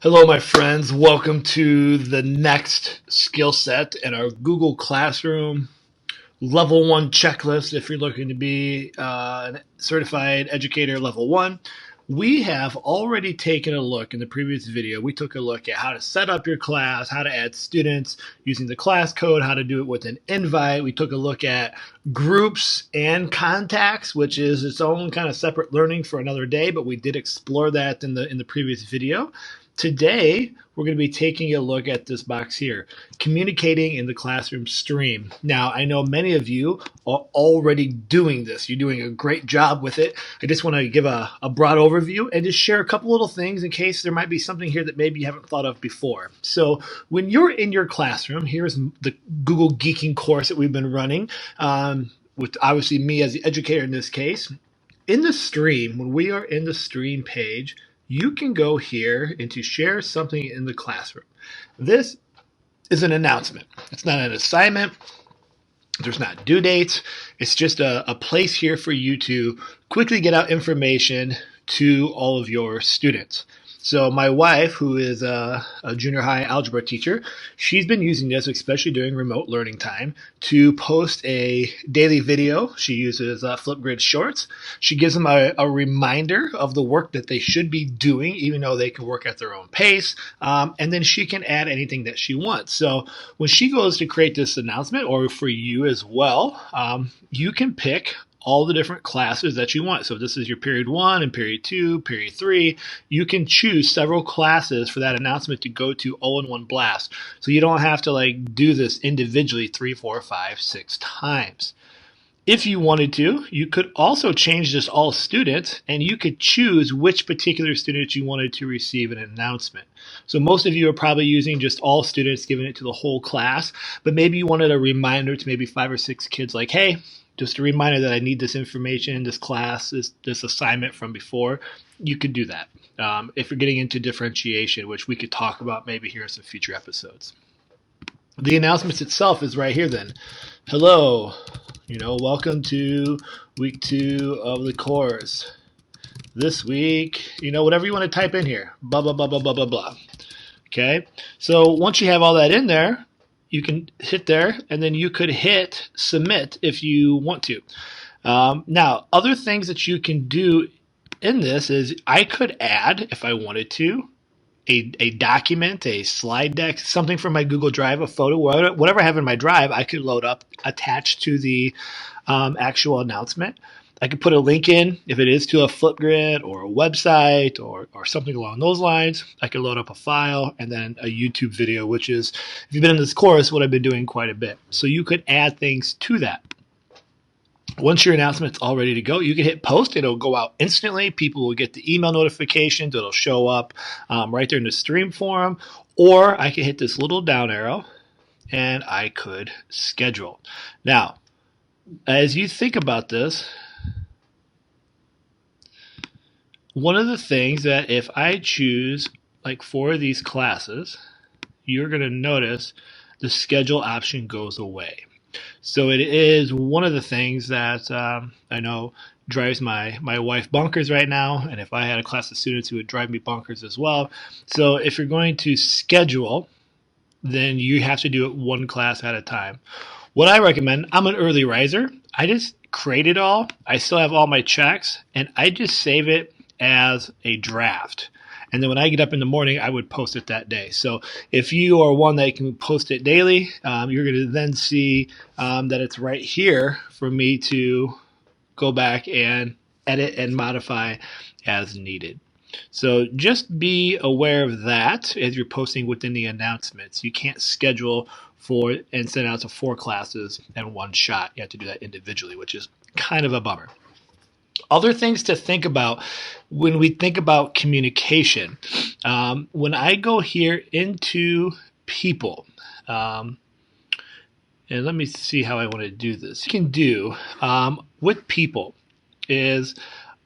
Hello, my friends. Welcome to the next skill set in our Google Classroom Level 1 checklist. If you're looking to be a certified educator level 1, we have already taken a look in the previous video. We took a look at how to set up your class, how to add students using the class code, how to do it with an invite. We took a look at groups and contacts, which is its own kind of separate learning for another day, but we did explore that in the previous video. Today, we're going to be taking a look at this box here, communicating in the classroom stream. Now, I know many of you are already doing this. You're doing a great job with it. I just want to give a broad overview and just share a couple little things in case there might be something here that maybe you haven't thought of before. So when you're in your classroom, here's the Google Geeking course that we've been running, with obviously me as the educator in this case. In the stream, when we are in the stream page, you can go here into share something in the classroom. This is an announcement. It's not an assignment. There's not due dates. It's just a place here for you to quickly get out information to all of your students. So my wife, who is a junior high algebra teacher, she's been using this, especially during remote learning time, to post a daily video. She uses Flipgrid Shorts. She gives them a reminder of the work that they should be doing, even though they can work at their own pace. And then she can add anything that she wants. So when she goes to create this announcement, or for you as well, you can pick all the different classes that you want. So if this is your period 1 and period 2, period 3, you can choose several classes for that announcement to go to all in one blast. So you don't have to do this individually 3, 4, 5, 6 times. If you wanted to, you could also change this all students, and you could choose which particular students you wanted to receive an announcement. So most of you are probably using just all students, giving it to the whole class, but maybe you wanted a reminder to maybe 5 or 6 kids like, hey, just a reminder that I need this information, this class, this assignment from before. You could do that. If you're getting into differentiation, which we could talk about maybe here in some future episodes. The announcements itself is right here then. Hello, welcome to week 2 of the course. This week, whatever you want to type in here, blah, blah, blah, blah, blah, blah, blah. Okay, so once you have all that in there, you can hit there, and then you could hit submit if you want to. Now, other things that you can do in this is I could add, if I wanted to, a document, a slide deck, something from my Google Drive, a photo, whatever I have in my drive, I could load up, attach to the actual announcement. I could put a link in, if it is to a Flipgrid or a website or something along those lines. I could load up a file and then a YouTube video, which is, if you've been in this course, what I've been doing quite a bit. So you could add things to that. Once your announcement's all ready to go, you can hit post. It'll go out instantly. People will get the email notifications. It'll show up right there in the stream forum. Or I can hit this little down arrow and I could schedule. Now, as you think about this, one of the things that if I choose 4 of these classes, you're going to notice the schedule option goes away. So it is one of the things that I know drives my wife bonkers right now, and if I had a class of students, it would drive me bonkers as well. So if you're going to schedule, then you have to do it one class at a time. What I recommend, I'm an early riser. I just create it all. I still have all my checks, and I just save it as a draft. And then when I get up in the morning, I would post it that day. So if you are one that can post it daily, you're going to then see that it's right here for me to go back and edit and modify as needed. So just be aware of that as you're posting within the announcements. You can't schedule for and send out to 4 classes in one shot. You have to do that individually, which is kind of a bummer. Other things to think about when we think about communication. When I go here into people, and let me see how I want to do this. You can do with people is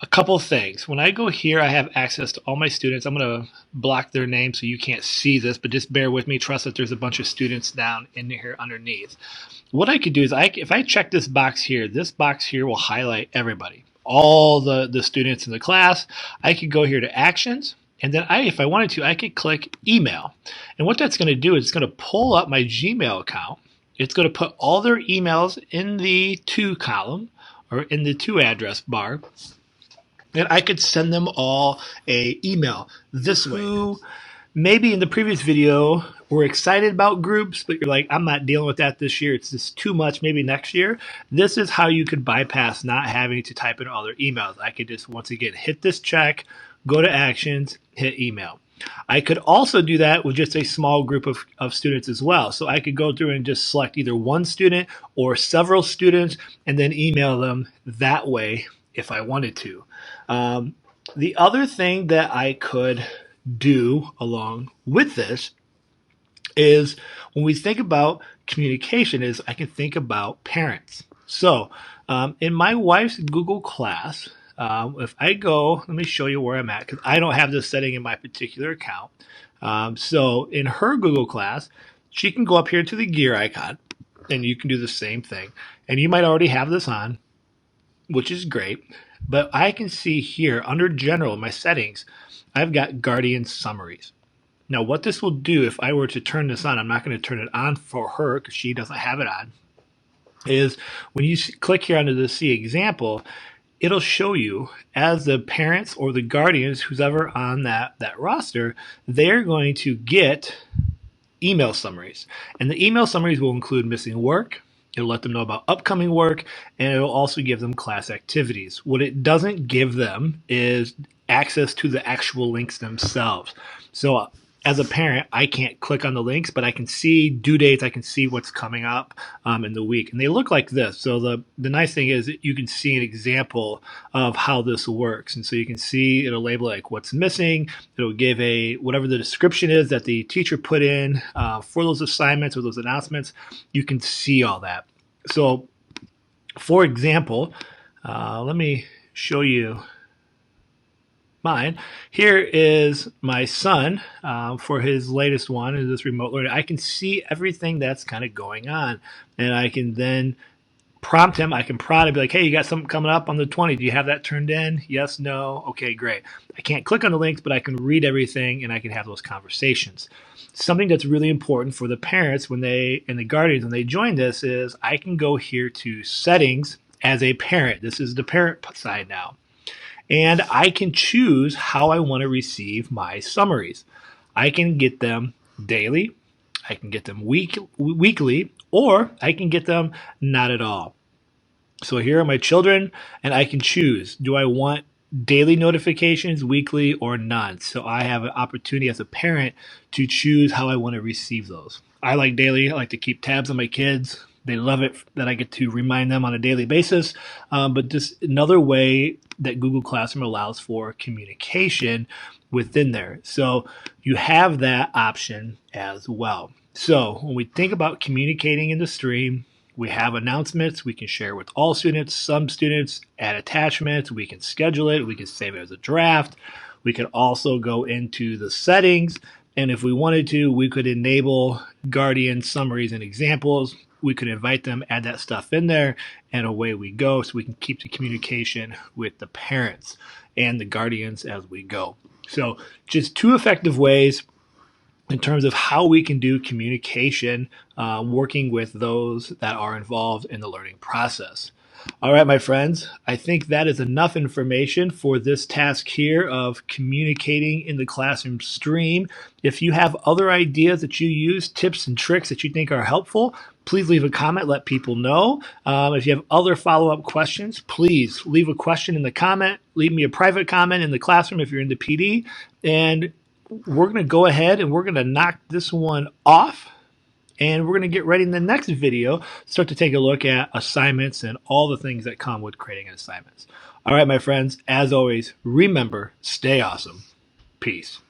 a couple things. When I go here, I have access to all my students. I'm going to block their name so you can't see this, but just bear with me. Trust that there's a bunch of students down in here underneath. What I could do is if I check this box here will highlight everybody. All the students in the class. I could go here to actions And then if I wanted to, I could click email. And what that's going to do is it's going to pull up my Gmail account. It's going to put all their emails in the to column or in the to address bar. And I could send them all a email this way. Maybe in the previous video were excited about groups, but you're like, I'm not dealing with that this year. It's just too much, maybe next year. This is how you could bypass not having to type in all their emails. I could just, once again, hit this check, go to actions, hit email. I could also do that with just a small group of students as well. So I could go through and just select either one student or several students and then email them that way if I wanted to. The other thing that I could do along with this is when we think about communication is I can think about parents. So in my wife's Google class, if I go, let me show you where I'm at because I don't have this setting in my particular account. So in her Google class, she can go up here to the gear icon and you can do the same thing. And you might already have this on, which is great. But I can see here under general in my settings, I've got Guardian summaries. Now what this will do if I were to turn this on, I'm not going to turn it on for her because she doesn't have it on, is when you click here under the see example, it'll show you as the parents or the guardians, who's ever on that roster, they're going to get email summaries. And the email summaries will include missing work. It'll let them know about upcoming work, and it'll also give them class activities. What it doesn't give them is access to the actual links themselves. So as a parent, I can't click on the links, but I can see due dates. I can see what's coming up in the week. And they look like this. So the nice thing is that you can see an example of how this works. And so you can see it'll label like what's missing. It'll give whatever the description is that the teacher put in for those assignments or those announcements. You can see all that. So for example, let me show you mine. Here is my son for his latest one, is this remote learning. I can see everything that's kind of going on, and I can then prompt him. I can prod and be like, hey, you got something coming up on the 20th. Do you have that turned in? Yes, no. Okay, great. I can't click on the links, but I can read everything and I can have those conversations. Something that's really important for the parents and the guardians when they join this is I can go here to settings as a parent. This is the parent side now. And I can choose how I want to receive my summaries. I can get them daily, I can get them weekly, or I can get them not at all. So here are my children, and I can choose. Do I want daily notifications, weekly, or none? So I have an opportunity as a parent to choose how I want to receive those. I like daily. I like to keep tabs on my kids. They love it that I get to remind them on a daily basis. But just another way that Google Classroom allows for communication within there. So you have that option as well. So when we think about communicating in the stream, we have announcements we can share with all students, some students, add attachments, we can schedule it, we can save it as a draft. We can also go into the settings, and if we wanted to, we could enable Guardian summaries and examples. We could invite them, add that stuff in there, and away we go. So we can keep the communication with the parents and the guardians as we go. So just two effective ways in terms of how we can do communication, working with those that are involved in the learning process. All right, my friends, I think that is enough information for this task here of communicating in the classroom stream. If you have other ideas that you use, tips and tricks that you think are helpful, please leave a comment, let people know. If you have other follow-up questions, please leave a question in the comment, leave me a private comment in the classroom if you're in the PD, and we're going to go ahead and we're going to knock this one off. And we're going to get ready in the next video, start to take a look at assignments and all the things that come with creating assignments. All right, my friends, as always, remember, stay awesome. Peace.